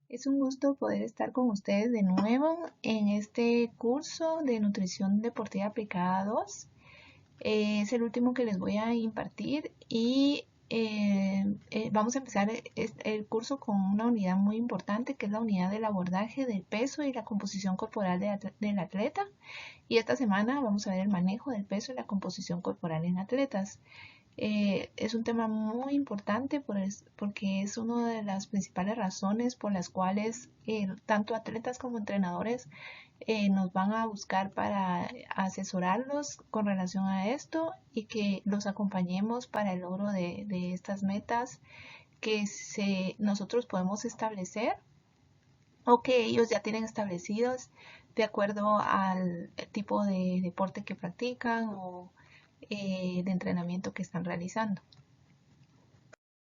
Es un gusto poder estar con ustedes de nuevo en este curso de Nutrición Deportiva Aplicada 2. Es el último que les voy a impartir y vamos a empezar el curso con una unidad muy importante que es la unidad del abordaje del peso y la composición corporal del atleta. Y esta semana vamos a ver el manejo del peso y la composición corporal en atletas. Es un tema muy importante porque es una de las principales razones por las cuales tanto atletas como entrenadores nos van a buscar para asesorarlos con relación a esto y que los acompañemos para el logro de estas metas que nosotros podemos establecer o que ellos ya tienen establecidos de acuerdo al tipo de deporte que practican o de entrenamiento que están realizando.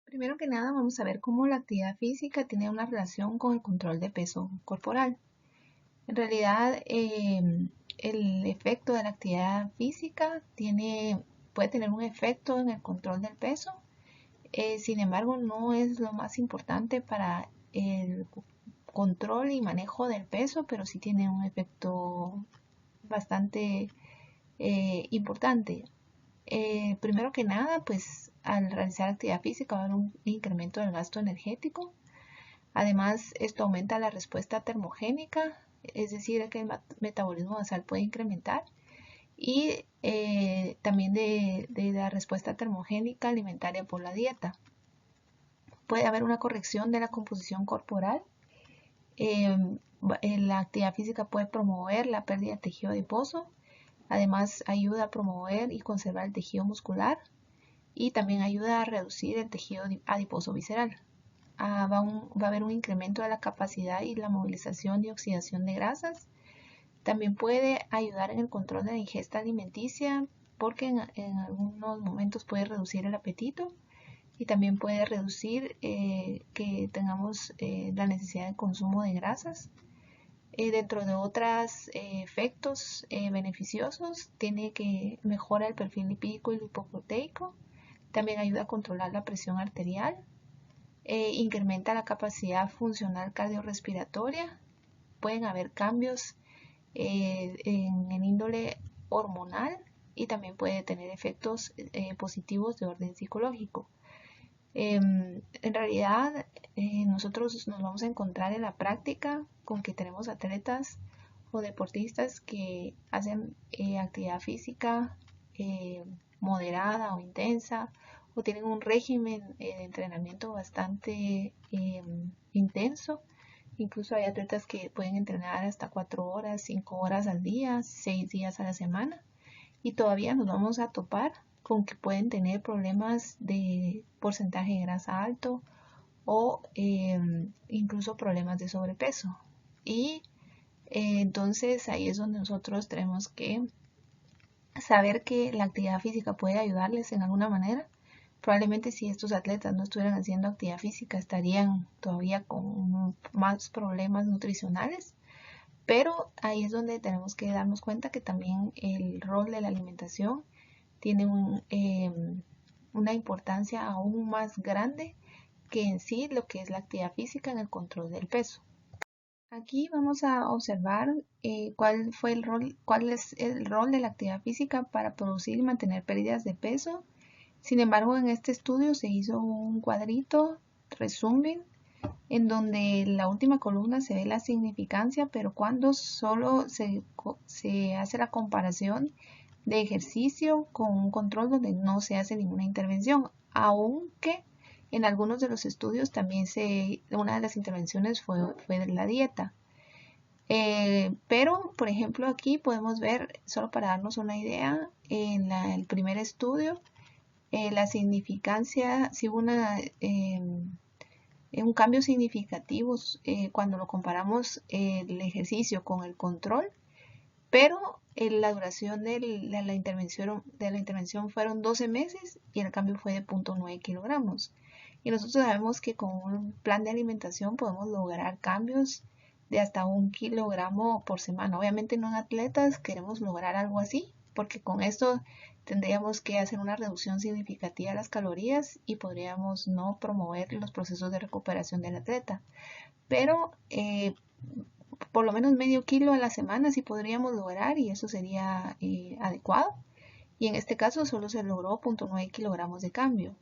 Primero que nada, vamos a ver cómo la actividad física tiene una relación con el control de peso corporal. En realidad, el efecto de la actividad física puede tener un efecto en el control del peso. Sin embargo, no es lo más importante para el control y manejo del peso, pero sí tiene un efecto bastante importante. Primero que nada, pues al realizar actividad física va a haber un incremento del gasto energético. Además, esto aumenta la respuesta termogénica, es decir, que el metabolismo basal puede incrementar. Y también de la respuesta termogénica alimentaria por la dieta. Puede haber una corrección de la composición corporal. La actividad física puede promover la pérdida de tejido adiposo. Además, ayuda a promover y conservar el tejido muscular y también ayuda a reducir el tejido adiposo visceral. Va a haber un incremento de la capacidad y la movilización y oxidación de grasas. También puede ayudar en el control de la ingesta alimenticia porque en algunos momentos puede reducir el apetito y también puede reducir que tengamos la necesidad de consumo de grasas. Dentro de otros efectos beneficiosos, tiene que mejora el perfil lipídico y lipoproteico. También ayuda a controlar la presión arterial. Incrementa la capacidad funcional cardiorrespiratoria. Pueden haber cambios en el índole hormonal y también puede tener efectos positivos de orden psicológico. En realidad, nosotros nos vamos a encontrar en la práctica con que tenemos atletas o deportistas que hacen actividad física moderada o intensa o tienen un régimen de entrenamiento bastante intenso. Incluso hay atletas que pueden entrenar hasta 4 horas, 5 horas al día, 6 días a la semana y todavía nos vamos a topar con que pueden tener problemas de porcentaje de grasa alto o incluso problemas de sobrepeso. Y entonces ahí es donde nosotros tenemos que saber que la actividad física puede ayudarles en alguna manera. Probablemente si estos atletas no estuvieran haciendo actividad física estarían todavía con más problemas nutricionales. Pero ahí es donde tenemos que darnos cuenta que también el rol de la alimentación tiene una importancia aún más grande que en sí lo que es la actividad física en el control del peso. Aquí vamos a observar cuál es el rol de la actividad física para producir y mantener pérdidas de peso. Sin embargo, en este estudio se hizo un cuadrito resumen en donde en la última columna se ve la significancia, pero cuando solo se hace la comparación de ejercicio con un control donde no se hace ninguna intervención, aunque en algunos de los estudios también una de las intervenciones fue de la dieta. Pero, por ejemplo, aquí podemos ver, solo para darnos una idea, en el primer estudio, la significancia, si hubo un cambio significativo cuando lo comparamos el ejercicio con el control, pero la duración de la intervención fueron 12 meses y el cambio fue de 0.9 kilogramos. Y nosotros sabemos que con un plan de alimentación podemos lograr cambios de hasta 1 kilogramo por semana. Obviamente no en atletas queremos lograr algo así, porque con esto tendríamos que hacer una reducción significativa de las calorías y podríamos no promover los procesos de recuperación del atleta. pero por lo menos medio kilo a la semana sí podríamos lograr y eso sería adecuado. Y en este caso solo se logró 0.9 kilogramos de cambio.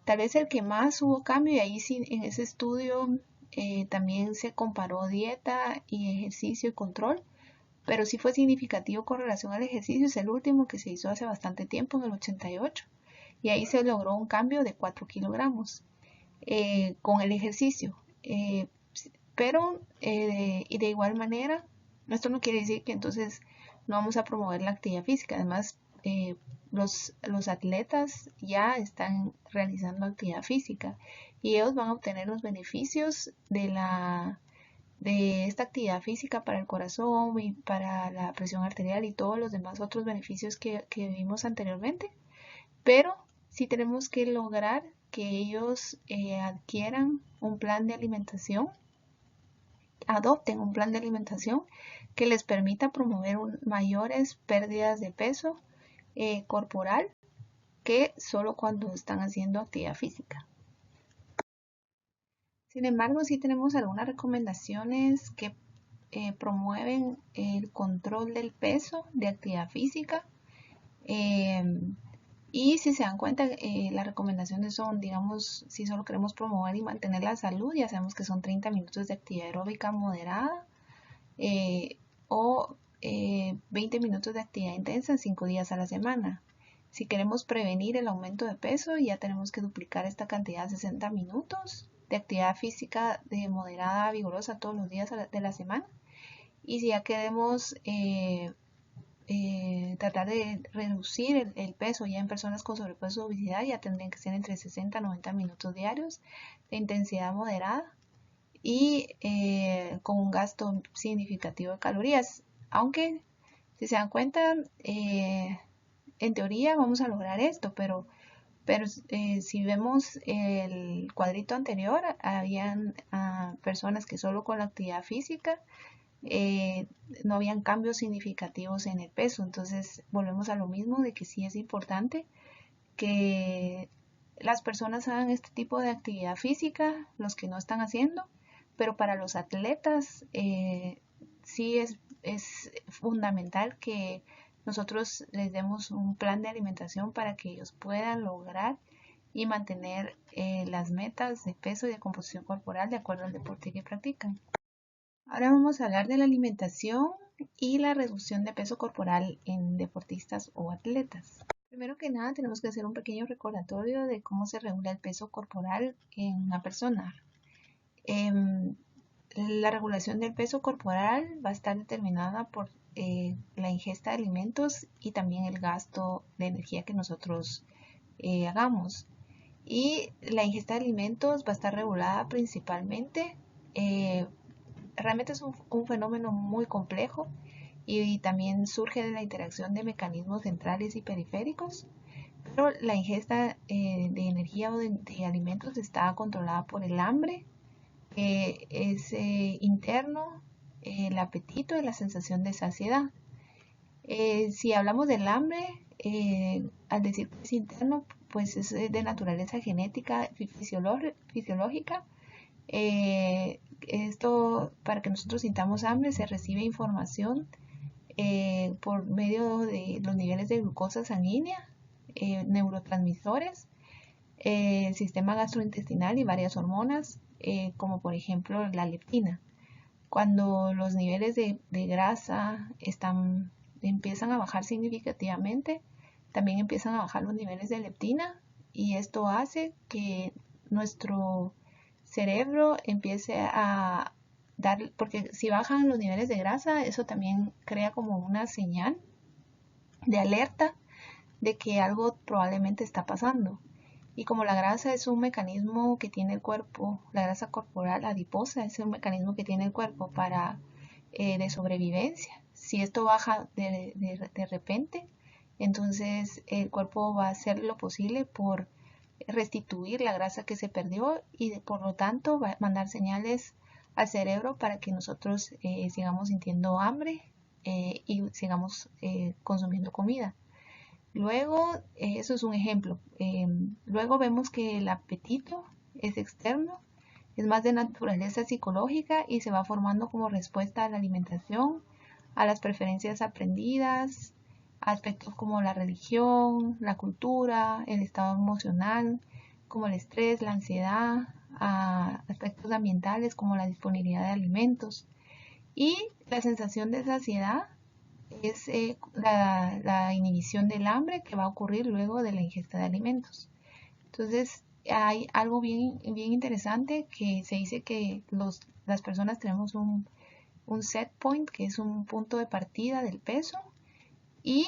Tal vez el que más hubo cambio, y ahí sí en ese estudio también se comparó dieta y ejercicio y control, pero sí fue significativo con relación al ejercicio, es el último que se hizo hace bastante tiempo, en el 88, y ahí se logró un cambio de 4 kilogramos con el ejercicio. Pero, y de igual manera, esto no quiere decir que entonces no vamos a promover la actividad física. Además, los atletas ya están realizando actividad física y ellos van a obtener los beneficios de esta actividad física para el corazón y para la presión arterial y todos los demás otros beneficios que vimos anteriormente. Pero sí tenemos que lograr que ellos adquieran un plan de alimentación, adopten un plan de alimentación que les permita promover mayores pérdidas de peso corporal que solo cuando están haciendo actividad física. Sin embargo, sí tenemos algunas recomendaciones que promueven el control del peso de actividad física. Y si se dan cuenta, las recomendaciones son, digamos, si solo queremos promover y mantener la salud, ya sabemos que son 30 minutos de actividad aeróbica moderada o 20 minutos de actividad intensa 5 días a la semana. Si queremos prevenir el aumento de peso, ya tenemos que duplicar esta cantidad a 60 minutos de actividad física de moderada a vigorosa todos los días de la semana. Y si ya queremos tratar de reducir el peso ya en personas con sobrepeso o obesidad, ya tendrían que ser entre 60 a 90 minutos diarios de intensidad moderada y con un gasto significativo de calorías. Aunque, si se dan cuenta, en teoría vamos a lograr esto, pero si vemos el cuadrito anterior, habían personas que solo con la actividad física no habían cambios significativos en el peso. Entonces volvemos a lo mismo de que sí es importante que las personas hagan este tipo de actividad física, los que no están haciendo, pero para los atletas sí es fundamental que nosotros les demos un plan de alimentación para que ellos puedan lograr y mantener las metas de peso y de composición corporal de acuerdo al deporte que practican. Ahora vamos a hablar de la alimentación y la reducción de peso corporal en deportistas o atletas. Primero que nada tenemos que hacer un pequeño recordatorio de cómo se regula el peso corporal en una persona. La regulación del peso corporal va a estar determinada por la ingesta de alimentos y también el gasto de energía que nosotros hagamos. Y la ingesta de alimentos va a estar regulada principalmente realmente es un fenómeno muy complejo y también surge de la interacción de mecanismos centrales y periféricos, pero la ingesta de energía o de alimentos está controlada por el hambre, es interno, el apetito y la sensación de saciedad. Si hablamos del hambre, al decir que es interno, pues es de naturaleza genética fisiológica. Esto, para que nosotros sintamos hambre, se recibe información por medio de los niveles de glucosa sanguínea, neurotransmisores, el sistema gastrointestinal y varias hormonas, como por ejemplo la leptina. Cuando los niveles de grasa empiezan a bajar significativamente, también empiezan a bajar los niveles de leptina y esto hace que nuestro cerebro empiece a dar, porque si bajan los niveles de grasa, eso también crea como una señal de alerta de que algo probablemente está pasando. Y como la grasa es un mecanismo que tiene el cuerpo, la grasa corporal adiposa es un mecanismo que tiene el cuerpo para de sobrevivencia. Si esto baja de repente, entonces el cuerpo va a hacer lo posible por restituir la grasa que se perdió y por lo tanto va a mandar señales al cerebro para que nosotros sigamos sintiendo hambre y sigamos consumiendo comida. Luego, eso es un ejemplo. Luego vemos que el apetito es externo Es más de naturaleza psicológica y se va formando como respuesta a la alimentación, a las preferencias aprendidas, a aspectos como la religión, la cultura, el estado emocional, como el estrés, la ansiedad, a aspectos ambientales como la disponibilidad de alimentos. Y la sensación de saciedad es la inhibición del hambre que va a ocurrir luego de la ingesta de alimentos. Entonces, hay algo bien interesante que se dice que las personas tenemos un set point, que es un punto de partida del peso, y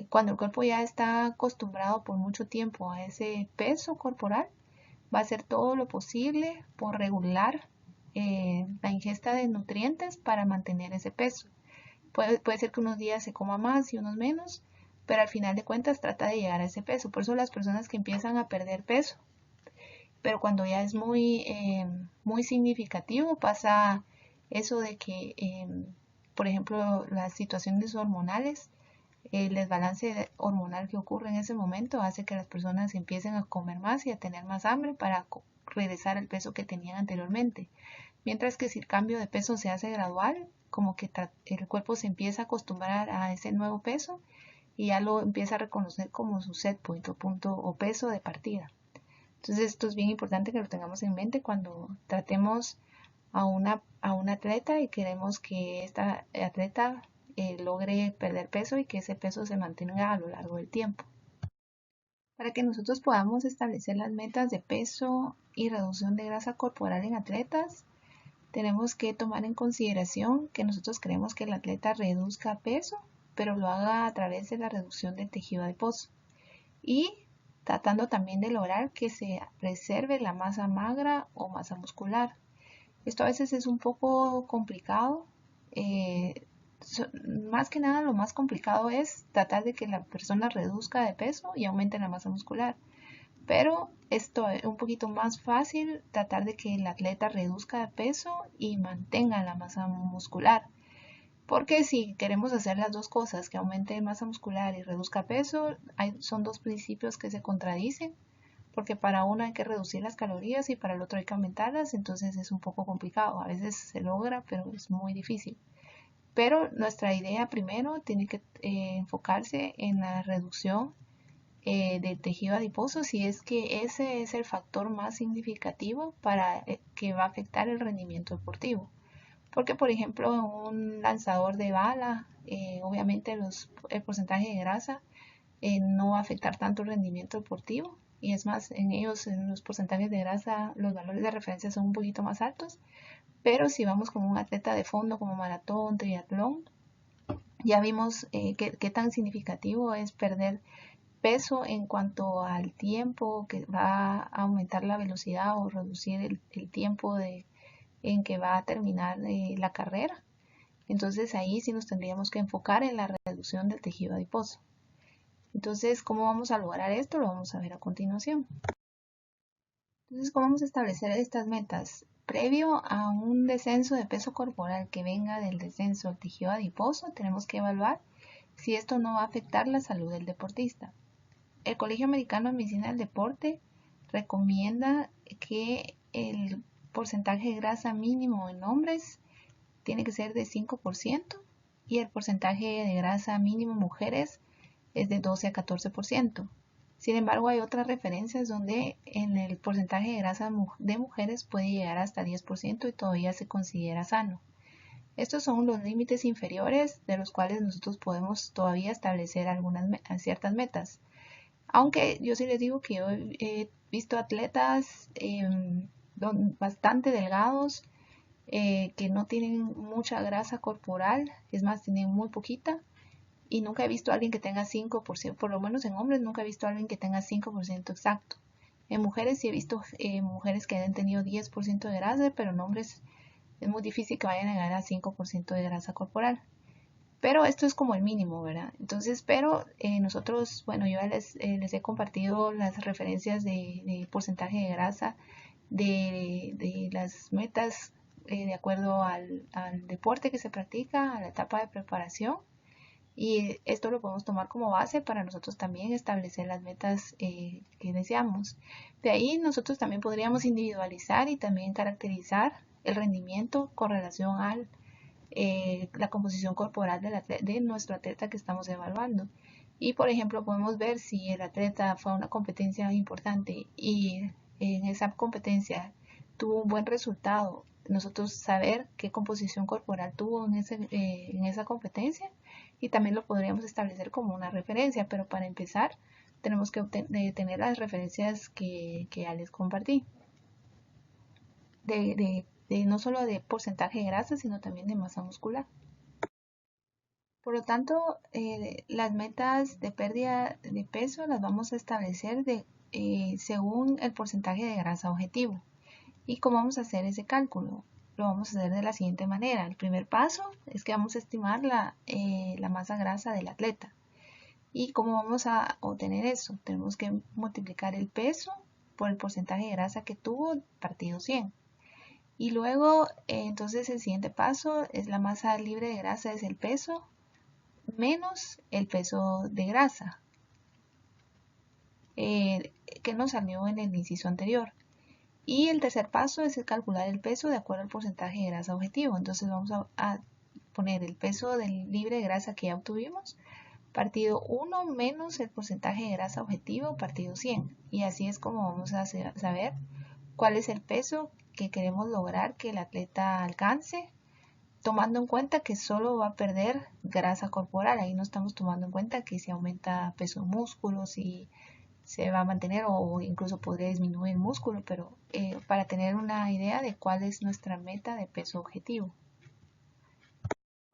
cuando el cuerpo ya está acostumbrado por mucho tiempo a ese peso corporal, va a hacer todo lo posible por regular la ingesta de nutrientes para mantener ese peso. Puede ser que unos días se coma más y unos menos, pero al final de cuentas trata de llegar a ese peso. Por eso las personas que empiezan a perder peso, pero cuando ya es muy significativo, pasa eso de que, por ejemplo, las situaciones hormonales, el desbalance hormonal que ocurre en ese momento hace que las personas empiecen a comer más y a tener más hambre para regresar al peso que tenían anteriormente. Mientras que si el cambio de peso se hace gradual, como que el cuerpo se empieza a acostumbrar a ese nuevo peso y ya lo empieza a reconocer como su set point o punto o peso de partida. Entonces esto es bien importante que lo tengamos en mente cuando tratemos a una atleta y queremos que esta atleta logre perder peso y que ese peso se mantenga a lo largo del tiempo. Para que nosotros podamos establecer las metas de peso y reducción de grasa corporal en atletas, tenemos que tomar en consideración que nosotros queremos que el atleta reduzca peso, pero lo haga a través de la reducción del tejido adiposo. Y tratando también de lograr que se preserve la masa magra o masa muscular. Esto a veces es un poco complicado. Más que nada lo más complicado es tratar de que la persona reduzca de peso y aumente la masa muscular. Pero esto es un poquito más fácil tratar de que el atleta reduzca de peso y mantenga la masa muscular. Porque si queremos hacer las dos cosas, que aumente masa muscular y reduzca peso, son dos principios que se contradicen, porque para uno hay que reducir las calorías y para el otro hay que aumentarlas, entonces es un poco complicado. A veces se logra, pero es muy difícil. Pero nuestra idea primero tiene que enfocarse en la reducción del tejido adiposo, si es que ese es el factor más significativo para que va a afectar el rendimiento deportivo. Porque, por ejemplo, un lanzador de bala, obviamente el porcentaje de grasa no va a afectar tanto el rendimiento deportivo. Y es más, en ellos, en los porcentajes de grasa, los valores de referencia son un poquito más altos. Pero si vamos como un atleta de fondo, como maratón, triatlón, ya vimos qué tan significativo es perder peso en cuanto al tiempo que va a aumentar la velocidad o reducir el tiempo en que va a terminar la carrera. Entonces ahí sí nos tendríamos que enfocar en la reducción del tejido adiposo. Entonces, ¿cómo vamos a lograr esto? Lo vamos a ver a continuación. Entonces, ¿cómo vamos a establecer estas metas? Previo a un descenso de peso corporal que venga del descenso del tejido adiposo, tenemos que evaluar si esto no va a afectar la salud del deportista. El Colegio Americano de Medicina del Deporte recomienda que el porcentaje de grasa mínimo en hombres tiene que ser de 5% y el porcentaje de grasa mínimo en mujeres es de 12 a 14%. Sin embargo, hay otras referencias donde en el porcentaje de grasa de mujeres puede llegar hasta 10% y todavía se considera sano. Estos son los límites inferiores de los cuales nosotros podemos todavía establecer ciertas metas. Aunque yo sí les digo que yo he visto atletas bastante delgados que no tienen mucha grasa corporal, es más, tienen muy poquita. Y nunca he visto a alguien que tenga 5%, por lo menos en hombres nunca he visto a alguien que tenga 5% exacto. En mujeres sí he visto mujeres que han tenido 10% de grasa, pero en hombres es muy difícil que vayan a llegar a 5% de grasa corporal. Pero esto es como el mínimo, ¿verdad? Entonces, pero nosotros, bueno, yo les he compartido las referencias de porcentaje de grasa de las metas de acuerdo al deporte que se practica, a la etapa de preparación. Y esto lo podemos tomar como base para nosotros también establecer las metas que deseamos. De ahí nosotros también podríamos individualizar y también caracterizar el rendimiento con relación a la composición corporal de nuestro atleta que estamos evaluando. Y por ejemplo podemos ver si el atleta fue a una competencia importante y en esa competencia tuvo un buen resultado, nosotros saber qué composición corporal tuvo en esa competencia, y también lo podríamos establecer como una referencia, pero para empezar tenemos que tener las referencias que ya les compartí, no solo de porcentaje de grasa, sino también de masa muscular. Por lo tanto, las metas de pérdida de peso las vamos a establecer según el porcentaje de grasa objetivo. ¿Y cómo vamos a hacer ese cálculo? Lo vamos a hacer de la siguiente manera. El primer paso es que vamos a estimar la masa grasa del atleta. ¿Y cómo vamos a obtener eso? Tenemos que multiplicar el peso por el porcentaje de grasa que tuvo partido 100. Y luego, entonces el siguiente paso es la masa libre de grasa, es el peso menos el peso de grasa que nos salió en el inciso anterior. Y el tercer paso es el calcular el peso de acuerdo al porcentaje de grasa objetivo. Entonces vamos a poner el peso del libre de grasa que ya obtuvimos, partido 1 menos el porcentaje de grasa objetivo, partido 100. Y así es como vamos a saber cuál es el peso que queremos lograr que el atleta alcance, tomando en cuenta que solo va a perder grasa corporal. Ahí no estamos tomando en cuenta que si aumenta peso de músculos, si se va a mantener o incluso podría disminuir el músculo, pero para tener una idea de cuál es nuestra meta de peso objetivo.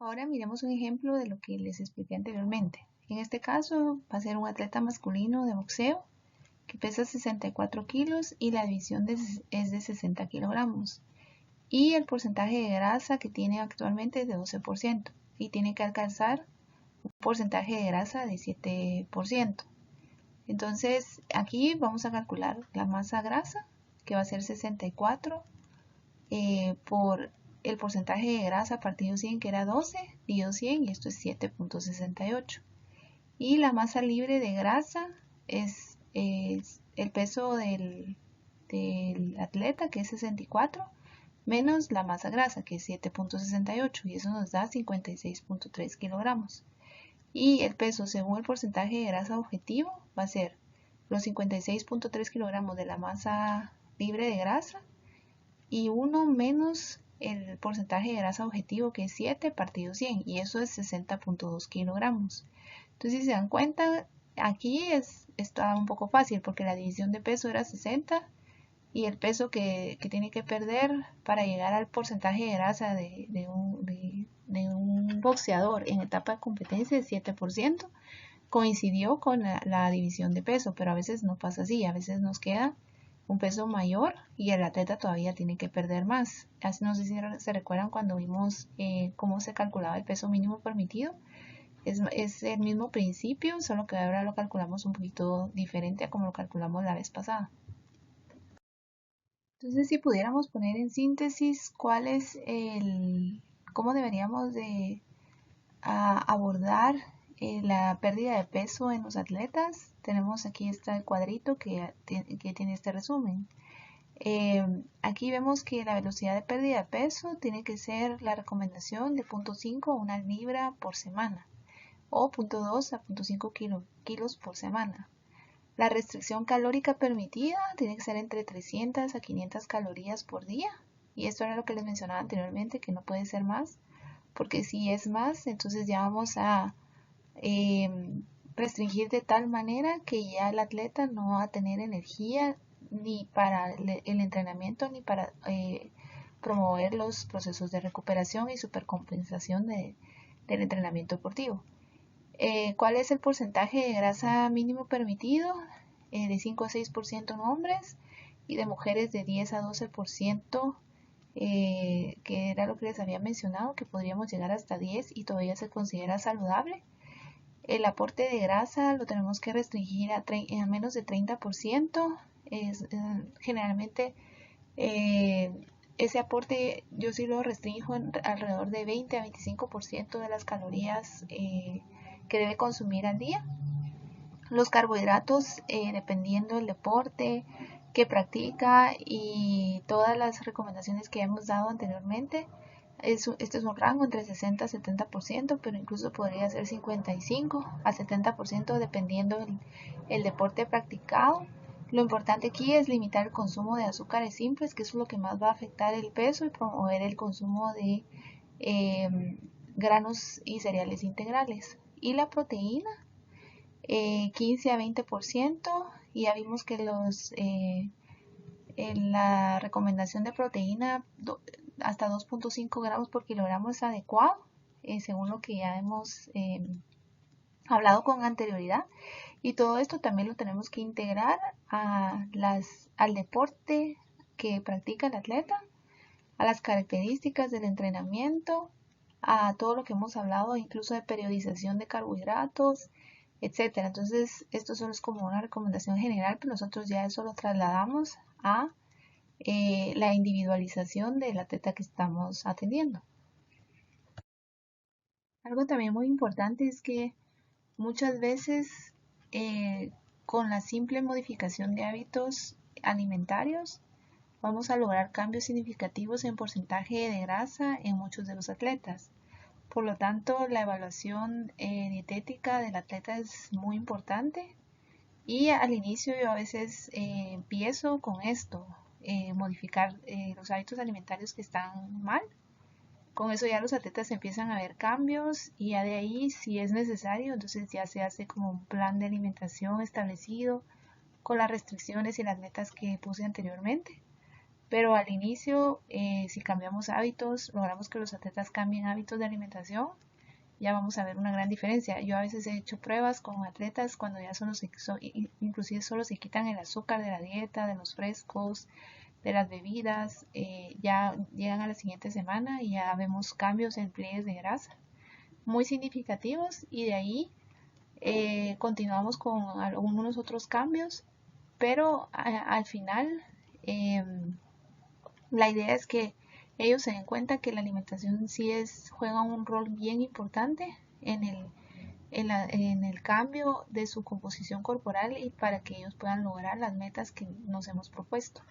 Ahora miremos un ejemplo de lo que les expliqué anteriormente. En este caso va a ser un atleta masculino de boxeo que pesa 64 kilos y la división es de 60 kilogramos. Y el porcentaje de grasa que tiene actualmente es de 12% y tiene que alcanzar un porcentaje de grasa de 7%. Entonces aquí vamos a calcular la masa grasa, que va a ser 64 por el porcentaje de grasa partido 100, que era 12, dividido 100, y esto es 7.68. Y la masa libre de grasa es el peso del atleta, que es 64, menos la masa grasa, que es 7.68, y eso nos da 56.3 kilogramos. Y el peso según el porcentaje de grasa objetivo va a ser los 56.3 kilogramos de la masa libre de grasa y 1 menos el porcentaje de grasa objetivo, que es 7 partido 100, y eso es 60.2 kilogramos. Entonces, si se dan cuenta, aquí está un poco fácil porque la división de peso era 60 y el peso que tiene que perder para llegar al porcentaje de grasa de un boxeador en etapa de competencia es 7%, coincidió con la división de peso, pero a veces no pasa así, a veces nos queda un peso mayor y el atleta todavía tiene que perder más. Así, no sé si se recuerdan cuando vimos cómo se calculaba el peso mínimo permitido. Es el mismo principio, solo que ahora lo calculamos un poquito diferente a como lo calculamos la vez pasada. Entonces, si pudiéramos poner en síntesis cómo deberíamos de abordar la pérdida de peso en los atletas, tenemos aquí el cuadrito que tiene este resumen. Aquí vemos que la velocidad de pérdida de peso tiene que ser la recomendación de 0.5 a 1 libra por semana o 0.2 a 0.5 kilos por semana. La restricción calórica permitida tiene que ser entre 300 a 500 calorías por día. Y esto era lo que les mencionaba anteriormente, que no puede ser más, porque si es más, entonces ya vamos a restringir de tal manera que ya el atleta no va a tener energía ni para el entrenamiento ni para promover los procesos de recuperación y supercompensación del entrenamiento deportivo. ¿Cuál es el porcentaje de grasa mínimo permitido? De 5 a 6% en hombres y de mujeres de 10 a 12%, que era lo que les había mencionado, que podríamos llegar hasta 10 y todavía se considera saludable. El aporte de grasa lo tenemos que restringir a menos de 30%. Generalmente ese aporte yo sí lo restringo alrededor de 20 a 25% de las calorías que debe consumir al día. Los carbohidratos, dependiendo del deporte que practica y todas las recomendaciones que hemos dado anteriormente, este es un rango entre 60 a 70%, pero incluso podría ser 55 a 70% dependiendo el deporte practicado. Lo importante aquí es limitar el consumo de azúcares simples, que es lo que más va a afectar el peso, y promover el consumo de granos y cereales integrales. Y la proteína, 15 a 20%, y ya vimos que en la recomendación de proteína hasta 2.5 gramos por kilogramo es adecuado, según lo que ya hemos hablado con anterioridad. Y todo esto también lo tenemos que integrar al deporte que practica el atleta, a las características del entrenamiento, a todo lo que hemos hablado, incluso de periodización de carbohidratos, etcétera. Entonces, esto solo es como una recomendación general, pero nosotros ya eso lo trasladamos a la individualización del atleta que estamos atendiendo. Algo también muy importante es que muchas veces con la simple modificación de hábitos alimentarios vamos a lograr cambios significativos en porcentaje de grasa en muchos de los atletas. Por lo tanto, la evaluación dietética del atleta es muy importante, y al inicio yo a veces empiezo con esto, modificar los hábitos alimentarios que están mal. Con eso ya los atletas empiezan a ver cambios, y ya de ahí, si es necesario, entonces ya se hace como un plan de alimentación establecido con las restricciones y las metas que puse anteriormente. Pero al inicio, si cambiamos hábitos, logramos que los atletas cambien hábitos de alimentación, ya vamos a ver una gran diferencia. Yo a veces he hecho pruebas con atletas cuando ya inclusive solo se quitan el azúcar de la dieta, de los frescos, de las bebidas, ya llegan a la siguiente semana y ya vemos cambios en pliegues de grasa muy significativos, y de ahí continuamos con algunos otros cambios, pero al final la idea es que ellos se den cuenta que la alimentación sí juega un rol bien importante en el cambio de su composición corporal, y para que ellos puedan lograr las metas que nos hemos propuesto.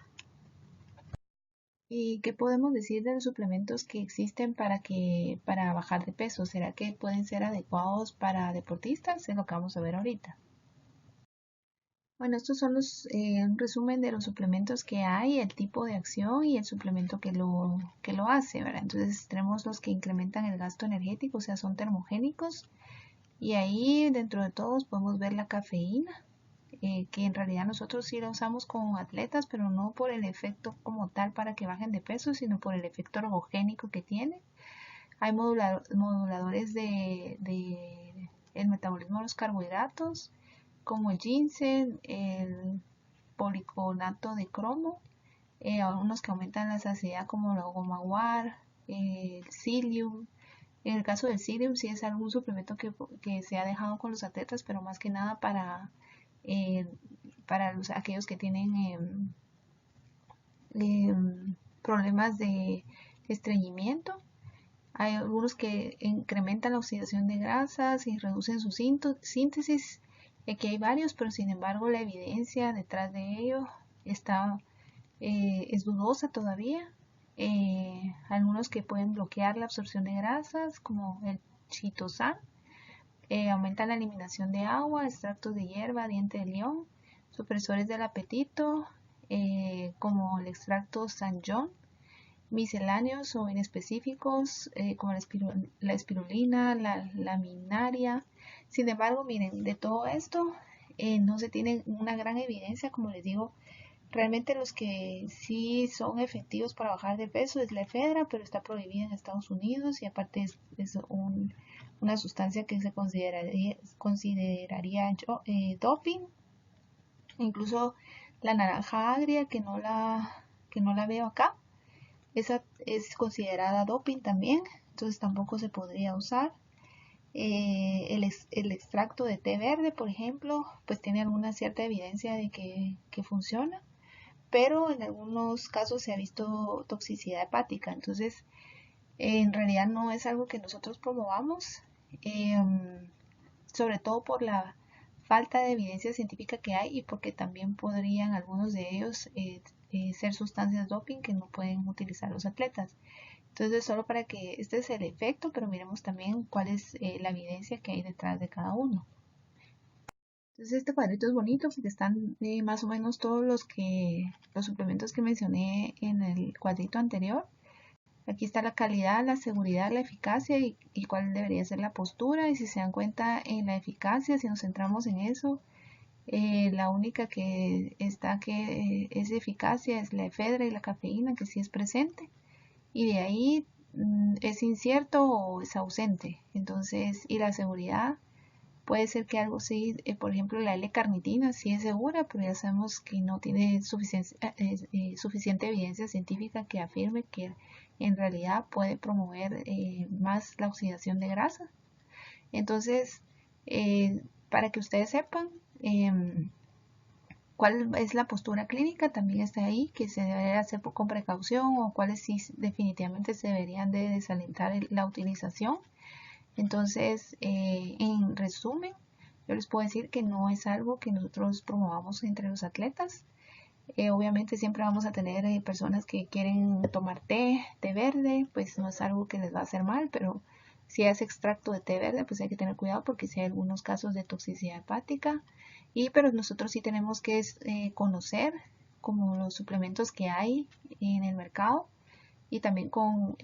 ¿Y qué podemos decir de los suplementos que existen para bajar de peso? ¿Será que pueden ser adecuados para deportistas? Es lo que vamos a ver ahorita. Bueno, estos son un resumen de los suplementos que hay, el tipo de acción y el suplemento que lo hace, ¿verdad? Entonces tenemos los que incrementan el gasto energético, o sea, son termogénicos, y ahí dentro de todos podemos ver la cafeína, que en realidad nosotros sí la usamos con atletas, pero no por el efecto como tal para que bajen de peso, sino por el efecto ergogénico que tiene. Hay moduladores de el metabolismo de los carbohidratos, como el ginseng, el policonato de cromo, algunos que aumentan la saciedad como la goma guar, el psyllium. En el caso del psyllium sí es algún suplemento que se ha dejado con los atletas, pero más que nada eh, para aquellos que tienen problemas de estreñimiento. Hay algunos que incrementan la oxidación de grasas y reducen su síntesis. Aquí hay varios, pero sin embargo la evidencia detrás de ello es dudosa todavía. Algunos que pueden bloquear la absorción de grasas, como el chitosan, aumentan la eliminación de agua, extractos de hierba, diente de león, supresores del apetito, como el extracto San John, misceláneos o inespecíficos, como la espirulina, la laminaria. Sin embargo, miren, de todo esto no se tiene una gran evidencia. Como les digo, realmente los que sí son efectivos para bajar de peso es la efedra, pero está prohibida en Estados Unidos, y aparte es una sustancia que se consideraría doping. Incluso la naranja agria, que no la veo acá, esa es considerada doping también, entonces tampoco se podría usar. El extracto de té verde, por ejemplo, pues tiene alguna cierta evidencia de que funciona, pero en algunos casos se ha visto toxicidad hepática. Entonces en realidad no es algo que nosotros promovamos. sobre todo por la falta de evidencia científica que hay y porque también podrían algunos de ellos ser sustancias doping que no pueden utilizar los atletas. Entonces, solo para que este es el efecto, pero miremos también cuál es la evidencia que hay detrás de cada uno. Entonces, este cuadrito es bonito porque están más o menos todos los suplementos que mencioné en el cuadrito anterior. Aquí está la calidad, la seguridad, la eficacia y cuál debería ser la postura. Y si se dan cuenta en la eficacia, si nos centramos en eso, la única que está que es eficacia es la efedra y la cafeína, que sí es presente. Y de ahí es incierto o es ausente. Entonces, y la seguridad puede ser que algo sí, por ejemplo, la L-carnitina sí es segura, pero ya sabemos que no tiene suficiente evidencia científica que afirme que en realidad puede promover más la oxidación de grasa. Entonces, para que ustedes sepan cuál es la postura clínica, también está ahí, que se debe hacer con precaución o cuáles sí definitivamente se deberían de desalentar la utilización. Entonces, en resumen, yo les puedo decir que no es algo que nosotros promovamos entre los atletas. Obviamente siempre vamos a tener personas que quieren tomar té verde, pues no es algo que les va a hacer mal, pero si es extracto de té verde, pues hay que tener cuidado porque si hay algunos casos de toxicidad hepática. Pero nosotros sí tenemos que conocer como los suplementos que hay en el mercado y también con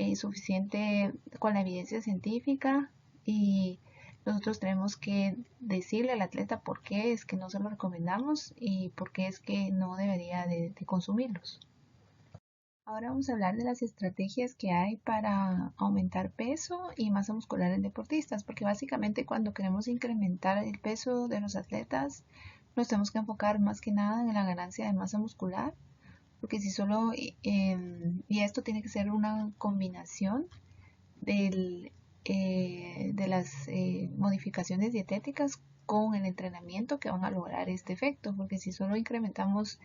con la evidencia científica, y nosotros tenemos que decirle al atleta por qué es que no se lo recomendamos y por qué es que no debería de consumirlos. Ahora vamos a hablar de las estrategias que hay para aumentar peso y masa muscular en deportistas, porque básicamente cuando queremos incrementar el peso de los atletas, nos tenemos que enfocar más que nada en la ganancia de masa muscular, porque si solo, y esto tiene que ser una combinación de las modificaciones dietéticas con el entrenamiento que van a lograr este efecto, porque si solo incrementamos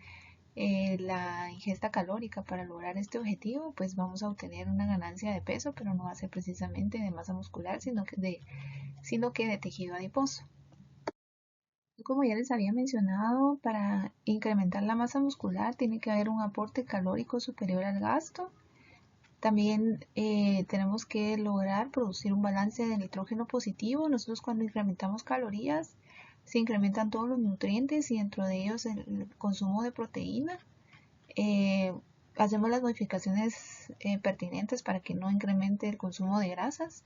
la ingesta calórica para lograr este objetivo, pues vamos a obtener una ganancia de peso, pero no va a ser precisamente de masa muscular, sino que de tejido adiposo. Como ya les había mencionado, para incrementar la masa muscular tiene que haber un aporte calórico superior al gasto. También tenemos que lograr producir un balance de nitrógeno positivo. Nosotros cuando incrementamos calorías, se incrementan todos los nutrientes y dentro de ellos el consumo de proteína. Hacemos las modificaciones pertinentes para que no incremente el consumo de grasas.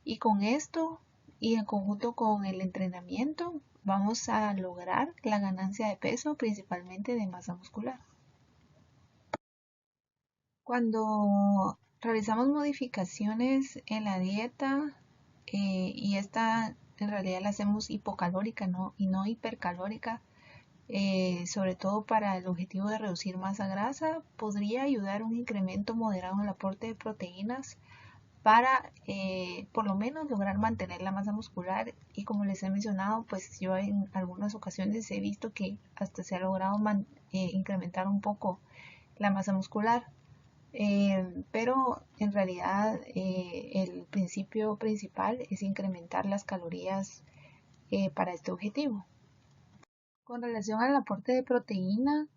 Y con esto y en conjunto con el entrenamiento vamos a lograr la ganancia de peso, principalmente de masa muscular. Cuando realizamos modificaciones en la dieta y esta en realidad la hacemos hipocalórica y no hipercalórica, sobre todo para el objetivo de reducir masa grasa, podría ayudar un incremento moderado en el aporte de proteínas para por lo menos lograr mantener la masa muscular. Y como les he mencionado, pues yo en algunas ocasiones he visto que hasta se ha logrado incrementar un poco la masa muscular. Pero en realidad el principio principal es incrementar las calorías para este objetivo. Con relación al aporte de proteína,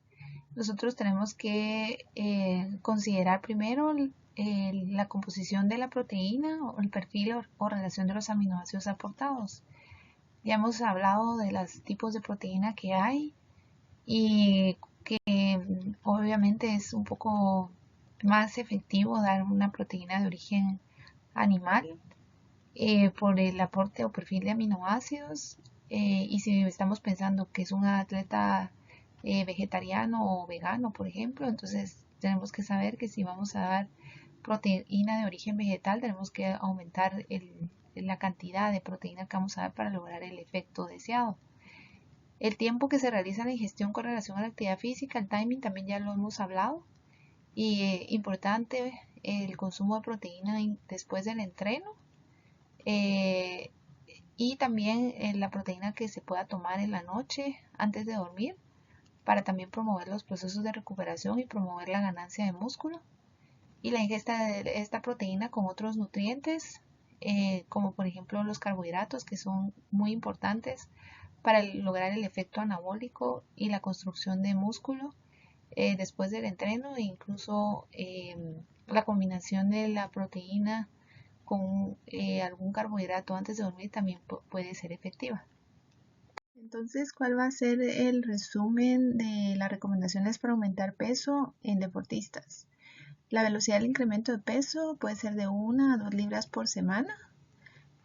nosotros tenemos que considerar primero la composición de la proteína o el perfil o relación de los aminoácidos aportados. Ya hemos hablado de los tipos de proteína que hay y que obviamente es un poco más efectivo dar una proteína de origen animal por el aporte o perfil de aminoácidos. Y si estamos pensando que es un atleta vegetariano o vegano, por ejemplo, entonces tenemos que saber que si vamos a dar proteína de origen vegetal, tenemos que aumentar la cantidad de proteína que vamos a dar para lograr el efecto deseado. El tiempo que se realiza la ingestión con relación a la actividad física, el timing, también ya lo hemos hablado. Y importante el consumo de proteína después del entreno. Y también la proteína que se pueda tomar en la noche antes de dormir para también promover los procesos de recuperación y promover la ganancia de músculo. Y la ingesta de esta proteína con otros nutrientes como por ejemplo los carbohidratos, que son muy importantes para lograr el efecto anabólico y la construcción de músculo después del entreno, e incluso la combinación de la proteína con algún carbohidrato antes de dormir también puede ser efectiva. Entonces, ¿cuál va a ser el resumen de las recomendaciones para aumentar peso en deportistas? La velocidad del incremento de peso puede ser de 1 a 2 libras por semana.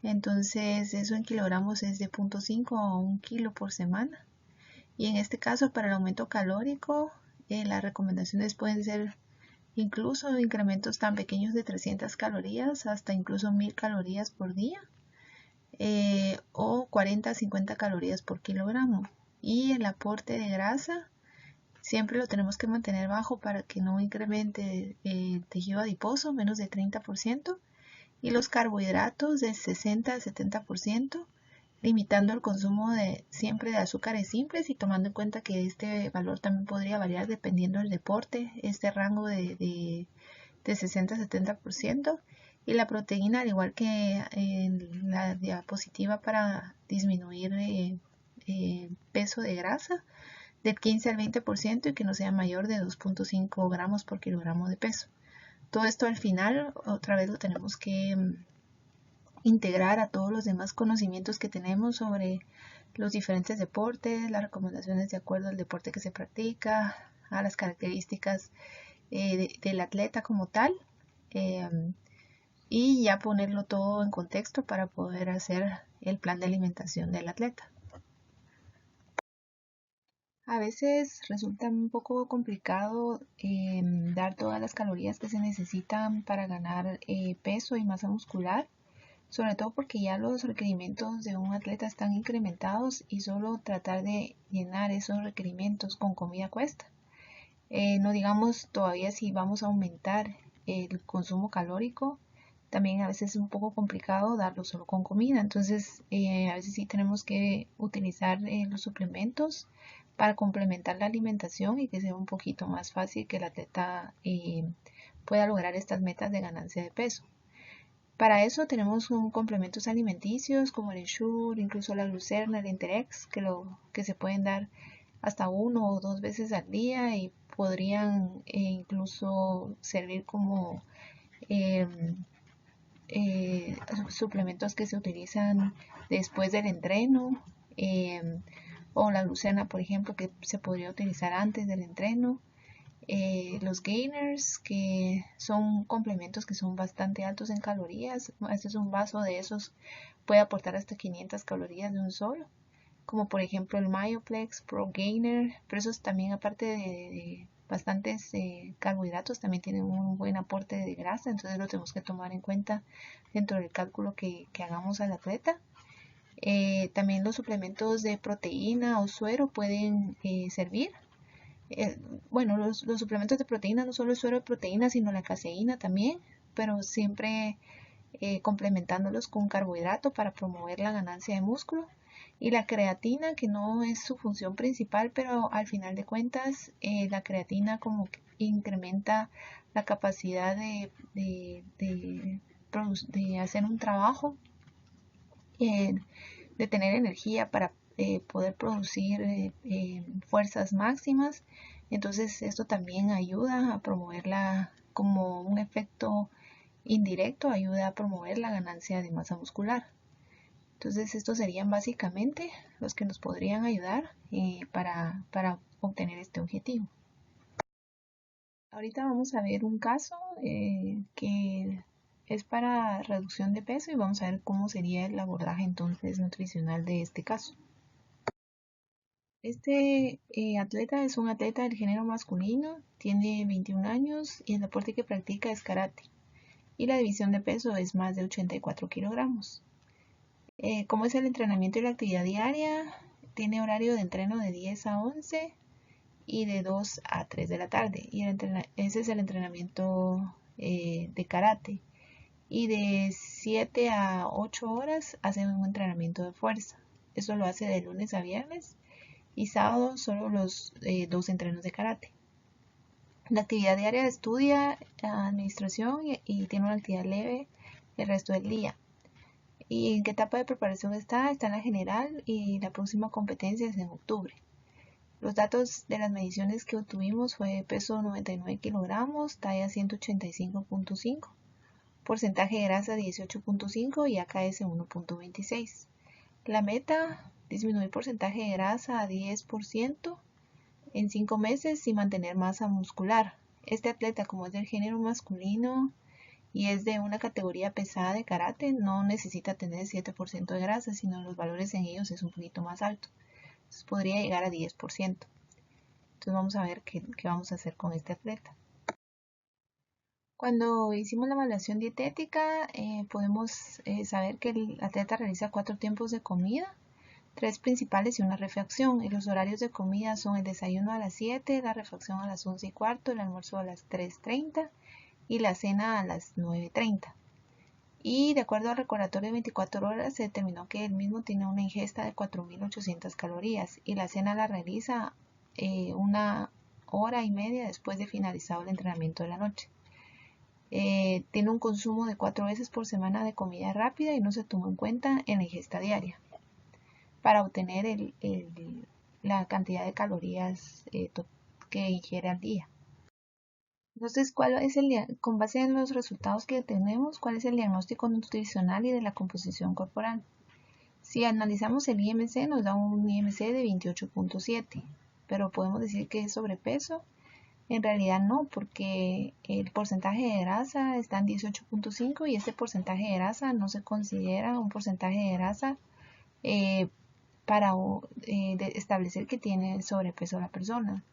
Entonces, eso en kilogramos es de 0.5 a 1 kilo por semana. Y en este caso, para el aumento calórico, las recomendaciones pueden ser incluso incrementos tan pequeños de 300 calorías hasta incluso 1000 calorías por día. O 40 a 50 calorías por kilogramo. Y el aporte de grasa siempre lo tenemos que mantener bajo para que no incremente el tejido adiposo, menos de 30%, y los carbohidratos de 60 a 70%, limitando el consumo siempre de azúcares simples y tomando en cuenta que este valor también podría variar dependiendo del deporte, este rango de 60 a 70%. Y la proteína, al igual que en la diapositiva para disminuir peso de grasa, del 15 al 20% y que no sea mayor de 2.5 gramos por kilogramo de peso. Todo esto al final, otra vez lo tenemos que integrar a todos los demás conocimientos que tenemos sobre los diferentes deportes, las recomendaciones de acuerdo al deporte que se practica, a las características del atleta como tal, y ya ponerlo todo en contexto para poder hacer el plan de alimentación del atleta. A veces resulta un poco complicado dar todas las calorías que se necesitan para ganar peso y masa muscular, sobre todo porque ya los requerimientos de un atleta están incrementados y solo tratar de llenar esos requerimientos con comida cuesta. No digamos todavía si vamos a aumentar el consumo calórico, también a veces es un poco complicado darlo solo con comida. Entonces, a veces sí tenemos que utilizar los suplementos para complementar la alimentación y que sea un poquito más fácil que el atleta pueda lograr estas metas de ganancia de peso. Para eso tenemos complementos alimenticios como el Ensure, incluso la Glucerna, el Enterex, que se pueden dar hasta 1 o 2 veces al día y podrían incluso servir como suplementos que se utilizan después del entreno, o la glucena, por ejemplo, que se podría utilizar antes del entreno. Los gainers, que son complementos que son bastante altos en calorías. Este es un vaso de esos, puede aportar hasta 500 calorías de un solo, como por ejemplo el Myoplex Pro Gainer, pero esos también, aparte de bastantes carbohidratos, también tienen un buen aporte de grasa, entonces lo tenemos que tomar en cuenta dentro del cálculo que hagamos al atleta. También los suplementos de proteína o suero pueden servir. Bueno, los suplementos de proteína, no solo el suero de proteína, sino la caseína también, pero siempre complementándolos con carbohidrato para promover la ganancia de músculo. Y la creatina, que no es su función principal, pero al final de cuentas la creatina como que incrementa la capacidad de hacer un trabajo, de tener energía para poder producir fuerzas máximas. Entonces esto también ayuda a promoverla como un efecto indirecto, ayuda a promover la ganancia de masa muscular. Entonces estos serían básicamente los que nos podrían ayudar para obtener este objetivo. Ahorita vamos a ver un caso que es para reducción de peso y vamos a ver cómo sería el abordaje entonces nutricional de este caso. Este atleta es un atleta del género masculino, tiene 21 años y el deporte que practica es karate y la división de peso es más de 84 kilogramos. ¿Cómo es el entrenamiento y la actividad diaria? Tiene horario de entreno de 10 a 11 y de 2 a 3 de la tarde. Y ese es el entrenamiento de karate. Y de 7 a 8 horas hace un entrenamiento de fuerza. Eso lo hace de lunes a viernes y sábado solo los 2 entrenos de karate. La actividad diaria estudia administración y tiene una actividad leve el resto del día. ¿Y en qué etapa de preparación está? Está en la general y la próxima competencia es en octubre. Los datos de las mediciones que obtuvimos fue peso 99 kilogramos, talla 185.5, porcentaje de grasa 18.5 y AKS 1.26. La meta, disminuir porcentaje de grasa a 10% en 5 meses y mantener masa muscular. Este atleta, como es del género masculino y es de una categoría pesada de karate, no necesita tener 7% de grasa, sino los valores en ellos es un poquito más alto. Entonces podría llegar a 10%. Entonces vamos a ver qué vamos a hacer con este atleta. Cuando hicimos la evaluación dietética, podemos saber que el atleta realiza 4 tiempos de comida, 3 principales y una refacción. Y los horarios de comida son el desayuno a las 7, la refacción a las 11:15, el almuerzo a las 3:30 y la cena a las 9:30. Y de acuerdo al recordatorio de 24 horas, se determinó que el mismo tiene una ingesta de 4.800 calorías y la cena la realiza 1 hora y media después de finalizado el entrenamiento de la noche. Tiene un consumo de 4 veces por semana de comida rápida y no se toma en cuenta en la ingesta diaria para obtener la cantidad de calorías que ingiere al día. Entonces, con base en los resultados que tenemos, cuál es el diagnóstico nutricional y de la composición corporal? Si analizamos el IMC, nos da un IMC de 28.7, pero podemos decir que es sobrepeso. En realidad no, porque el porcentaje de grasa está en 18.5 y este porcentaje de grasa no se considera un porcentaje de grasa para establecer que tiene sobrepeso la persona.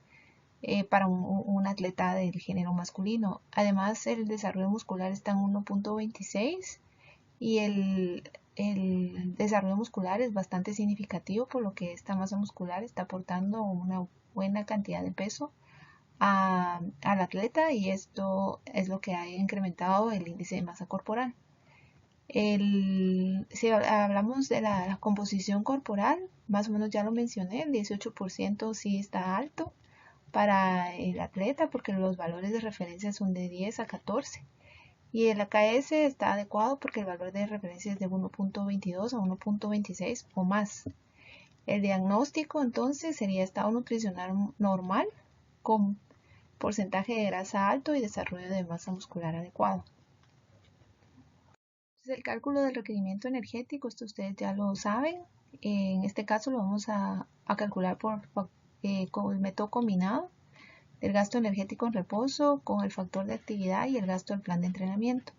Para un atleta del género masculino. Además, el desarrollo muscular está en 1.26 y el desarrollo muscular es bastante significativo, por lo que esta masa muscular está aportando una buena cantidad de peso al atleta y esto es lo que ha incrementado el índice de masa corporal. Si hablamos de la composición corporal, más o menos ya lo mencioné, el 18% sí está alto para el atleta porque los valores de referencia son de 10 a 14 y el AKS está adecuado porque el valor de referencia es de 1.22 a 1.26 o más. El diagnóstico entonces sería estado nutricional normal con porcentaje de grasa alto y desarrollo de masa muscular adecuado. Entonces, el cálculo del requerimiento energético, esto ustedes ya lo saben. En este caso lo vamos a calcular con el método combinado del gasto energético en reposo con el factor de actividad y el gasto del plan de entrenamiento.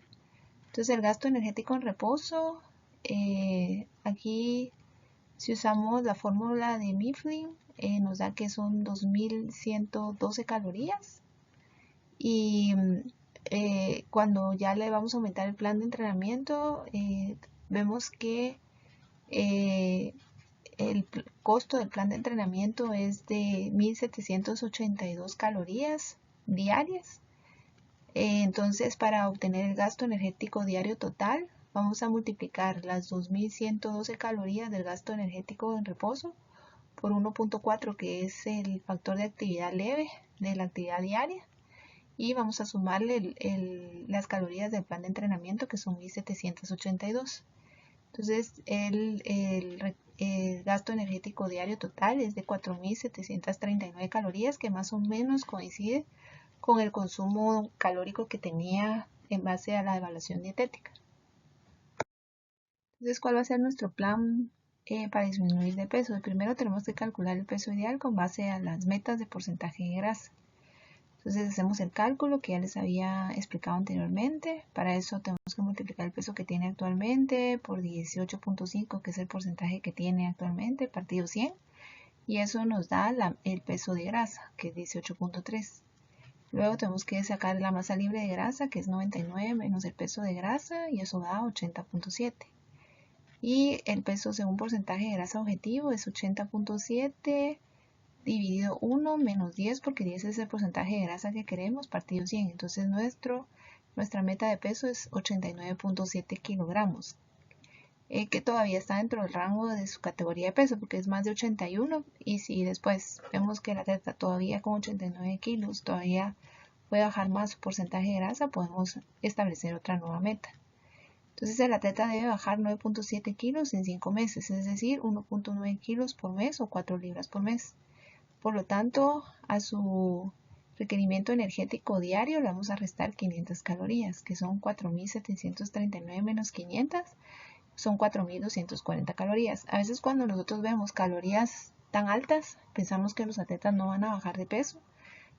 Entonces el gasto energético en reposo, aquí si usamos la fórmula de Mifflin, nos da que son 2.112 calorías y cuando ya le vamos a aumentar el plan de entrenamiento, vemos que el costo del plan de entrenamiento es de 1.782 calorías diarias. Entonces, para obtener el gasto energético diario total, vamos a multiplicar las 2.112 calorías del gasto energético en reposo por 1.4, que es el factor de actividad leve de la actividad diaria. Y vamos a sumarle las calorías del plan de entrenamiento, que son 1.782. Entonces, el gasto energético diario total es de 4.739 calorías, que más o menos coincide con el consumo calórico que tenía en base a la evaluación dietética. Entonces, ¿cuál va a ser nuestro plan para disminuir de peso? Primero tenemos que calcular el peso ideal con base a las metas de porcentaje de grasa. Entonces hacemos el cálculo que ya les había explicado anteriormente. Para eso tenemos que multiplicar el peso que tiene actualmente por 18.5, que es el porcentaje que tiene actualmente, partido 100. Y eso nos da el peso de grasa, que es 18.3. Luego tenemos que sacar la masa libre de grasa, que es 99 menos el peso de grasa, y eso da 80.7. Y el peso según porcentaje de grasa objetivo es 80.7 dividido 1 menos 10, porque 10 es el porcentaje de grasa que queremos, partido 100. Entonces nuestra meta de peso es 89.7 kilogramos, que todavía está dentro del rango de su categoría de peso, porque es más de 81. Y si después vemos que el atleta todavía con 89 kilos todavía puede bajar más su porcentaje de grasa, podemos establecer otra nueva meta. Entonces el atleta debe bajar 9.7 kilos en 5 meses, es decir, 1.9 kilos por mes o 4 libras por mes. Por lo tanto, a su requerimiento energético diario le vamos a restar 500 calorías, que son 4.739 menos 500, son 4.240 calorías. A veces cuando nosotros vemos calorías tan altas, pensamos que los atletas no van a bajar de peso,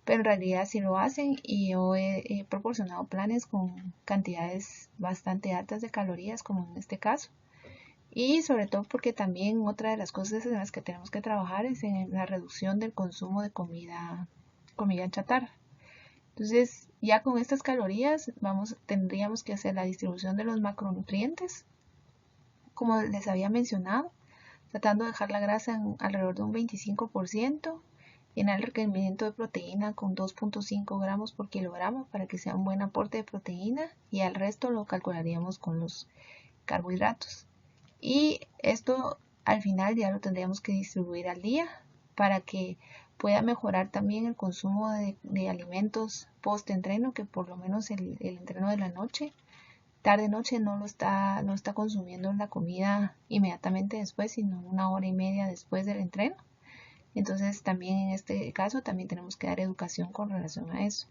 pero en realidad sí lo hacen, y yo he proporcionado planes con cantidades bastante altas de calorías, como en este caso. Y sobre todo porque también otra de las cosas en las que tenemos que trabajar es en la reducción del consumo de comida chatarra. Entonces, ya con estas calorías tendríamos que hacer la distribución de los macronutrientes, como les había mencionado, tratando de dejar la grasa en alrededor de un 25%, llenar el requerimiento de proteína con 2.5 gramos por kilogramo para que sea un buen aporte de proteína, y al resto lo calcularíamos con los carbohidratos. Y esto al final ya lo tendríamos que distribuir al día para que pueda mejorar también el consumo de alimentos post-entreno, que por lo menos el entreno de la noche, tarde-noche, no lo está consumiendo la comida inmediatamente después, sino 1 hora y media después del entreno. Entonces también en este caso también tenemos que dar educación con relación a eso.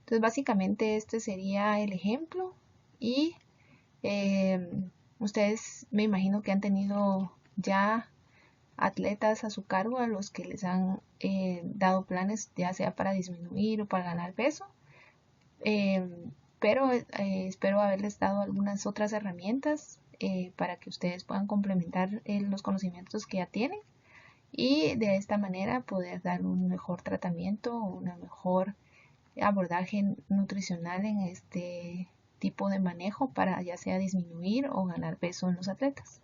Entonces básicamente este sería el ejemplo, y ustedes me imagino que han tenido ya atletas a su cargo a los que les han dado planes, ya sea para disminuir o para ganar peso, eh, pero espero haberles dado algunas otras herramientas para que ustedes puedan complementar los conocimientos que ya tienen, y de esta manera poder dar un mejor tratamiento o una mejor abordaje nutricional en este tipo de manejo para ya sea disminuir o ganar peso en los atletas.